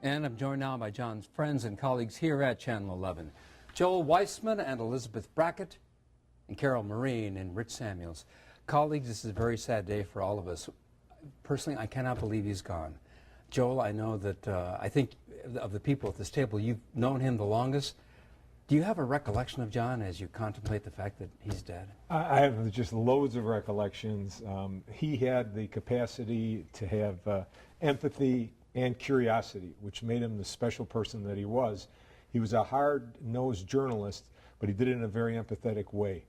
And I'm joined now by John's friends and colleagues here at Channel 11. Joel Weissman and Elizabeth Brackett and Carol Marine and Rich Samuels. Colleagues, this is a very sad day for all of us. Personally, I cannot believe he's gone. Joel, I know that I think of the people at this table, you've known him the longest. Do you have a recollection of John as you contemplate the fact that he's dead? I have just loads of recollections. He had the capacity to have empathy and curiosity, which made him the special person that he was. He was a hard-nosed journalist, but he did it in a very empathetic way.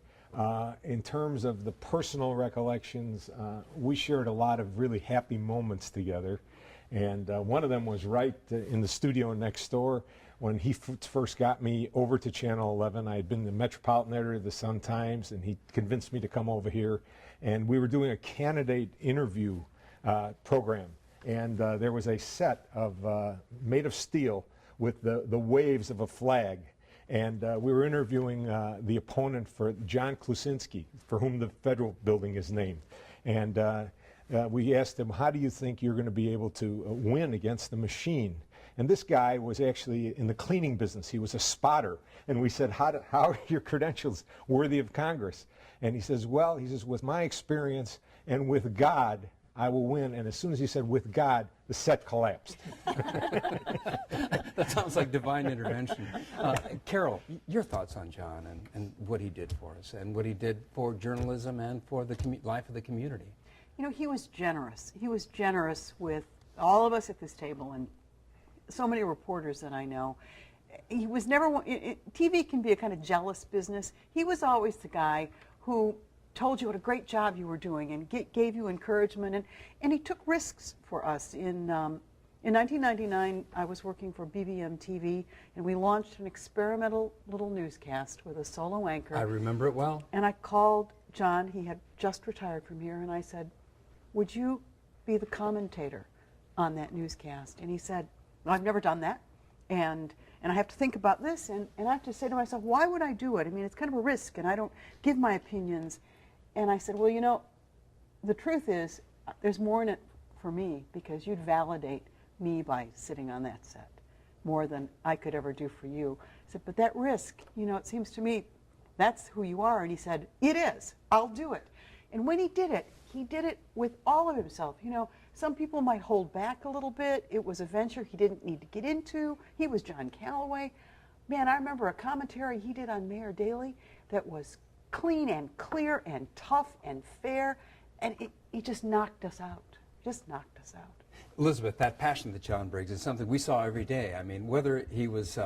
In terms of the personal recollections, we shared a lot of really happy moments together. And one of them was right in the studio next door when he first got me over to Channel 11. I had been the Metropolitan editor of the Sun-Times, and he convinced me to come over here. And we were doing a candidate interview program. And there was a set of made of steel with the waves of a flag. And we were interviewing the opponent for John Callaway, for whom the federal building is named. And we asked him, how do you think you're going to be able to win against the machine? And this guy was actually in the cleaning business. He was a spotter. And we said, how are your credentials worthy of Congress? And he says, well, with my experience and with God, I will win. And as soon as he said, with God, the set collapsed. That sounds like divine intervention. Carol, your thoughts on John and what he did for us and what he did for journalism and for the life of the community. You know, he was generous. He was generous with all of us at this table and so many reporters that I know. He was never, TV can be a kind of jealous business. He was always the guy who told you what a great job you were doing and gave you encouragement, and he took risks for us. In 1999, I was working for BBM TV, and we launched an experimental little newscast with a solo anchor. I remember it well. And I called John. He had just retired from here, and I said, would you be the commentator on that newscast? And he said, well, I've never done that, and I have to think about this, and I have to say to myself, why would I do it? I mean, it's kind of a risk, and I don't give my opinions. And I said, well, you know, the truth is, there's more in it for me, because you'd validate me by sitting on that set more than I could ever do for you. I said, but that risk, you know, it seems to me that's who you are. And he said, it is. I'll do it. And when he did it with all of himself. You know, some people might hold back a little bit. It was a venture he didn't need to get into. He was John Callaway. Man, I remember a commentary he did on Mayor Daley that was clean and clear and tough and fair, and he just knocked us out. Just knocked us out. Elizabeth, that passion that John brings is something we saw every day. I mean, whether he was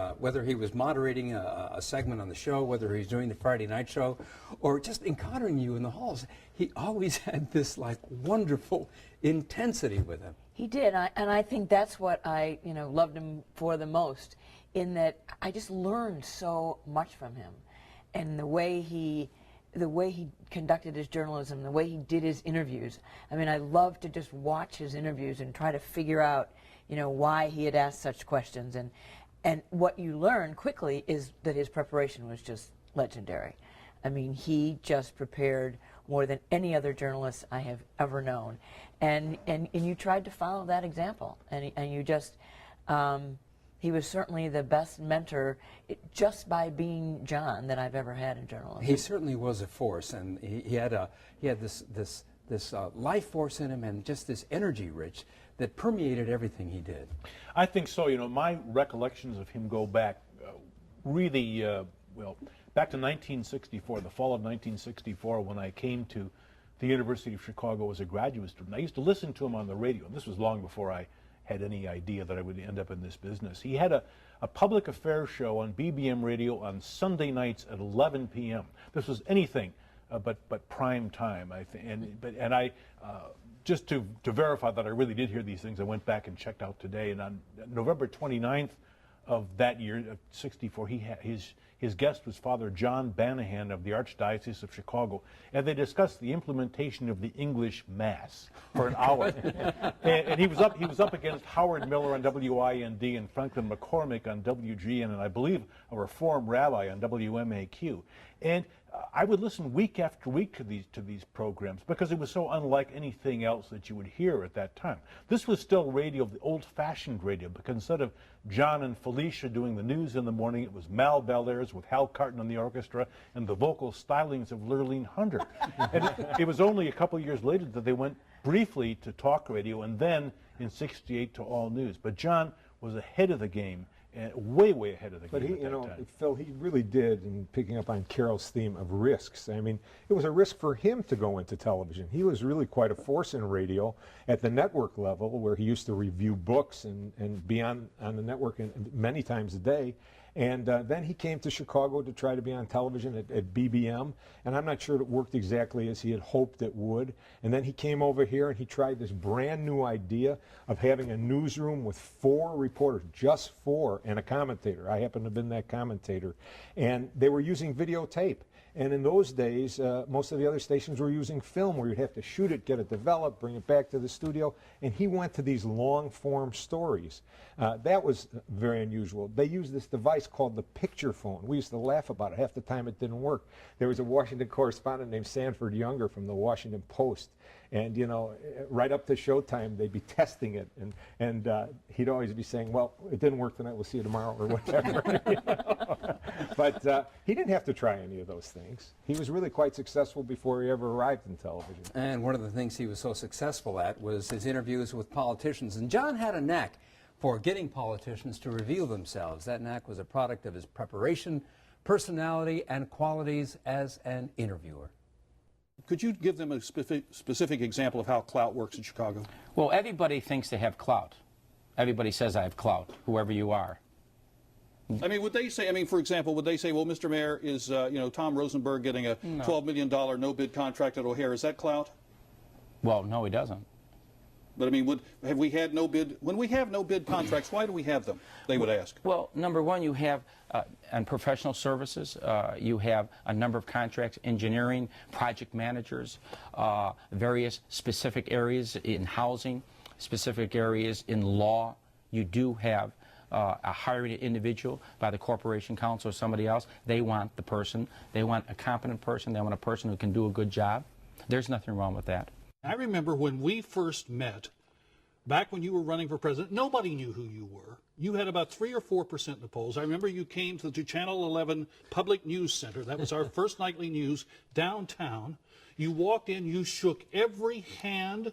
moderating a segment on the show, whether he was doing the Friday night show, or just encountering you in the halls, he always had this like wonderful intensity with him. He did, and I think that's what I loved him for the most, in that I just learned so much from him, and the way he conducted his journalism, the way he did his interviews. I mean, I loved to just watch his interviews and try to figure out, why he had asked such questions. And what you learn quickly is that his preparation was just legendary. I mean, he just prepared more than any other journalist I have ever known. And you tried to follow that example. And you just, he was certainly the best mentor just by being John that I've ever had in journalism. He certainly was a force, and he had this life force in him, and just this energy, Rich, that permeated everything he did. I think so. You know, my recollections of him go back really well back to 1964, the fall of 1964, when I came to the University of Chicago as a graduate student. I used to listen to him on the radio. This was long before I had any idea that I would end up in this business. He had a public affairs show on BBM radio on Sunday nights at 11 p.m. This was anything but prime time, I think. And I just to verify that I really did hear these things, I went back and checked out today. And on November 29th of that year, of '64, his guest was Father John Banahan of the Archdiocese of Chicago, and they discussed the implementation of the English Mass for an hour. and he was up against Howard Miller on WIND and Franklin McCormick on WGN, and I believe a Reformed rabbi on WMAQ. And I would listen week after week to these programs because it was so unlike anything else that you would hear at that time. This was still radio, the old-fashioned radio, because instead of John and Felicia doing the news in the morning, it was Mal Bellairs with Hal Carton on the orchestra and the vocal stylings of Lurleen Hunter. And it was only a couple of years later that they went briefly to talk radio and then in '68 to all news. But John was ahead of the game. Way, way ahead of the game. But he, at that time. Phil, he really did, in picking up on Carol's theme of risks. I mean, it was a risk for him to go into television. He was really quite a force in radio at the network level, where he used to review books and be on the network many times a day. And then he came to Chicago to try to be on television at BBM, and I'm not sure it worked exactly as he had hoped it would. And then he came over here and he tried this brand new idea of having a newsroom with 4 reporters, just 4, and a commentator. I happen to have been that commentator. And they were using videotape. And in those days, most of the other stations were using film, where you'd have to shoot it, get it developed, bring it back to the studio. And he went to these long-form stories. That was very unusual. They used this device called the picture phone. We used to laugh about it. Half the time it didn't work. There was a Washington correspondent named Sanford Younger from the Washington Post. And, you know, right up to showtime, they'd be testing it. And he'd always be saying, well, it didn't work tonight, we'll see you tomorrow, or whatever. You know? But he didn't have to try any of those things. He was really quite successful before he ever arrived in television. And one of the things he was so successful at was his interviews with politicians. And John had a knack for getting politicians to reveal themselves. That knack was a product of his preparation, personality, and qualities as an interviewer. Could you give them a specific example of how clout works in Chicago? Well, everybody thinks they have clout. Everybody says I have clout, whoever you are. I mean, would they say, I mean, for example, would they say, well, Mr. Mayor, is, you know, Tom Rosenberg getting a $12 million no-bid contract at O'Hare, is that clout? Well, no, he doesn't. But I mean, have we had no bid? When we have no bid contracts, why do we have them? They would ask. Well, number one, you have on professional services, you have a number of contracts, engineering, project managers, various specific areas in housing, specific areas in law. You do have a hiring individual by the Corporation Council or somebody else. They want the person. They want a competent person. They want a person who can do a good job. There's nothing wrong with that. I remember when we first met, back when you were running for president, nobody knew who you were. You had about 3 or 4% in the polls. I remember you came to Channel 11 Public News Center. That was our first nightly news downtown. You walked in, you shook every hand,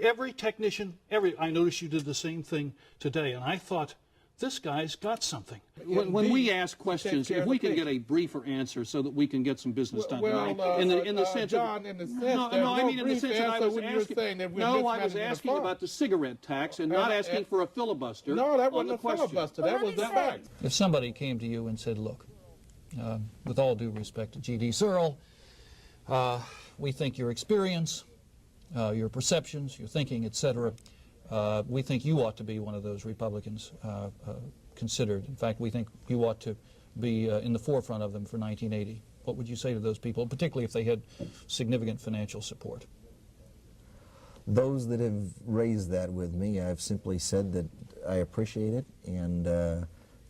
every technician, I noticed you did the same thing today, and I thought, this guy's got something. When we ask questions, if we can get a briefer answer so that we can get some business done tonight, in the sense John, in the sense I was asking about the cigarette tax and not asking for a filibuster. No, that wasn't a filibuster. That was the fact. If somebody came to you and said, look, with all due respect to G.D. Searle, we think your experience, your perceptions, your thinking, etc., we think you ought to be one of those Republicans considered. In fact, we think you ought to be in the forefront of them for 1980. What would you say to those people, particularly if they had significant financial support? Those that have raised that with me, I've simply said that I appreciate it, and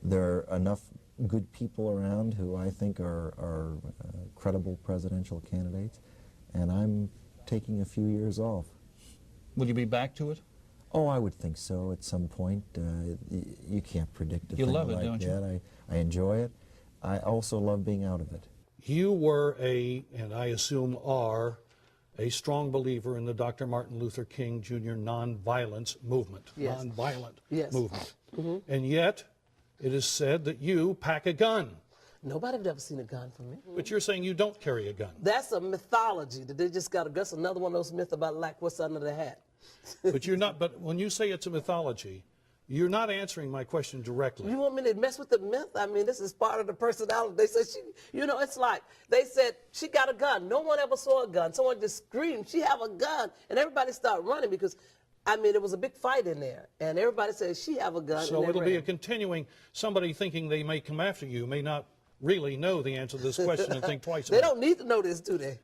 there are enough good people around who I think are credible presidential candidates, and I'm taking a few years off. Will you be back to it? Oh, I would think so at some point. You can't predict a thing love it, like don't you? that. I enjoy it. I also love being out of it. You were and I assume are, a strong believer in the Dr. Martin Luther King Jr. nonviolence movement. Yes. Nonviolent Yes. movement. Mm-hmm. And yet, it is said that you pack a gun. Nobody had ever seen a gun from me. But you're saying you don't carry a gun. That's a mythology that they just got to guess. Another one of those myths about like what's under the hat. But you're not. But when you say it's a mythology, you're not answering my question directly. You want me to mess with the myth? I mean, this is part of the personality. They said she, it's like they said she got a gun. No one ever saw a gun. Someone just screamed, "She have a gun," and everybody started running because, I mean, it was a big fight in there, and everybody said she have a gun. So it'll be a continuing. Somebody thinking they may come after you may not really know the answer to this question and think twice about it. They don't need to know this, do they?